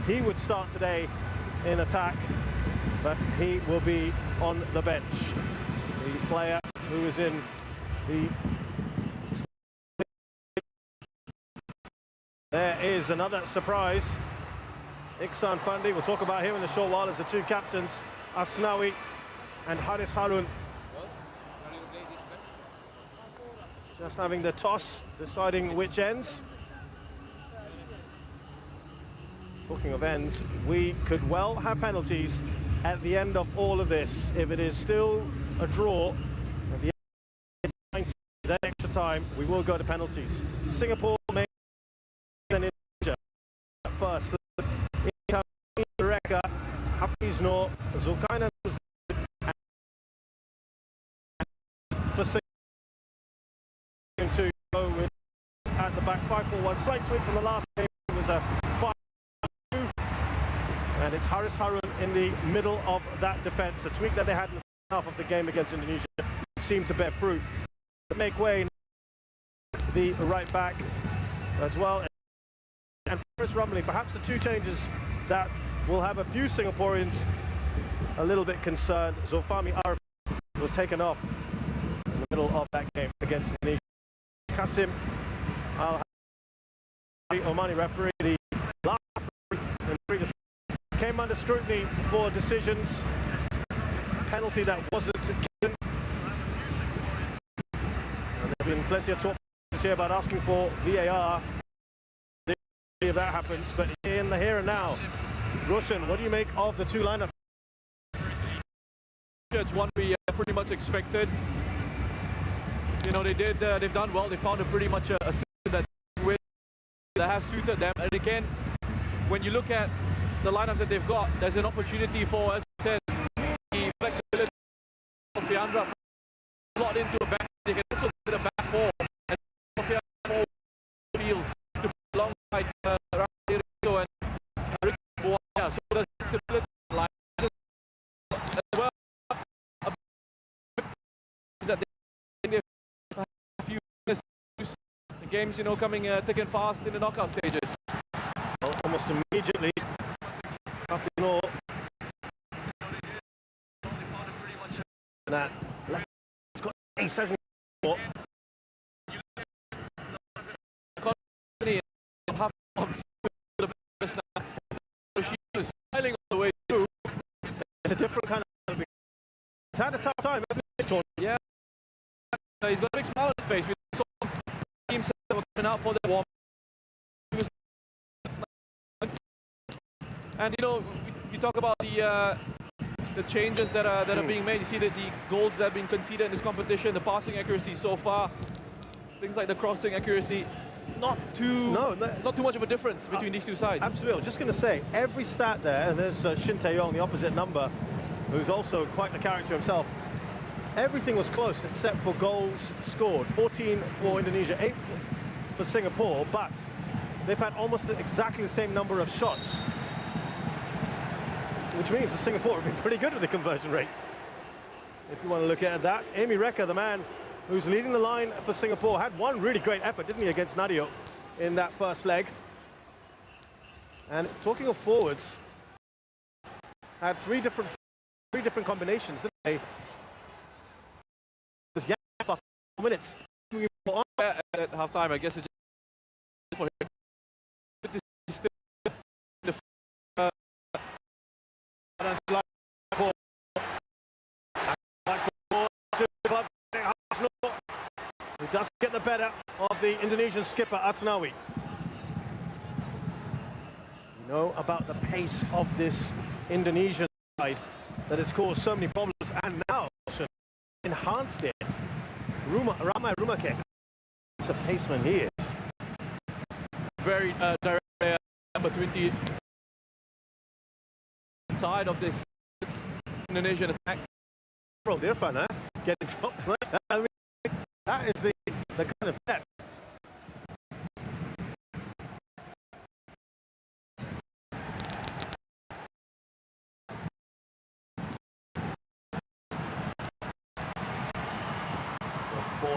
he would start today in attack, but he will be on the bench. The player who is in the... There is another surprise. Iksan Fandi, we'll talk about him in a short while as the two captains, Asnawi and Haris Harun. Just having the toss, deciding which ends. Talking of ends, we could well have penalties at the end of all of this. If it is still a draw, at the end of the extra time, we will go to penalties. Singapore may then Indonesia first. Reka, Hafiz Noor, Zulkarnain for to go with at the back 5-4-1. Slight tweak from the last game. It was a 5-2, and it's Haris Harun in the middle of that defence. The tweak that they had in the second half of the game against Indonesia seemed to bear fruit. To make way, the right back as well, and Faris Rumley. Perhaps the two changes that will have a few Singaporeans a little bit concerned. Zulfami Arif was taken off in the middle of that game against Indonesia. Kasim Omani referee, the last referee, came under scrutiny for decisions. Penalty that wasn't given. And there have been plenty of talk this year about asking for VAR. If that happens, but in the here and now, Roshan, what do you make of the two lineups? It's one we pretty much expected. You know, they've done well. They found pretty much a system that has suited them. And again, when you look at the lineups that they've got, there's an opportunity for, as I said, the flexibility of Fiandra to slot into a back. They can also get a back four and Fiandra field to alongside Rico and Rico. So there's flexibility line as well. That they have a few games, you know, coming thick and fast in the knockout stages. Well, almost immediately. That left, it's got ace, hasn't it? She was smiling all the way through. It's a different kind of... He's had a tough time, hasn't he? Yeah. He's got a big smile on his face. We saw teams that were coming out for their warm. And you know, you talk about the changes that are being made. You see that the goals that have been conceded in this competition, the passing accuracy so far, things like the crossing accuracy, not too much of a difference between these two sides. Absolutely. I was just going to say, every stat there, and there's Shin Tae-yong, the opposite number, who's also quite the character himself. Everything was close except for goals scored. 14 for Indonesia, 8 for Singapore, but they've had almost exactly the same number of shots, which means that Singapore have been pretty good with the conversion rate. If you want to look at that, Amy Reka, the man who's leading the line for Singapore, had one really great effort, didn't he, against Nadio in that first leg. And talking of forwards, had three different combinations, didn't they? It was for 4 minutes. At half time, I guess it's just for him. He does get the better of the Indonesian skipper Asnawi. You know about the pace of this Indonesian side that has caused so many problems, and now enhanced it. Ramai Rumakek, it's a paceman he is. Very direct number 20 inside of this Indonesian attack. Bro, they're fun, huh? Getting dropped like that. I mean, that is the kind of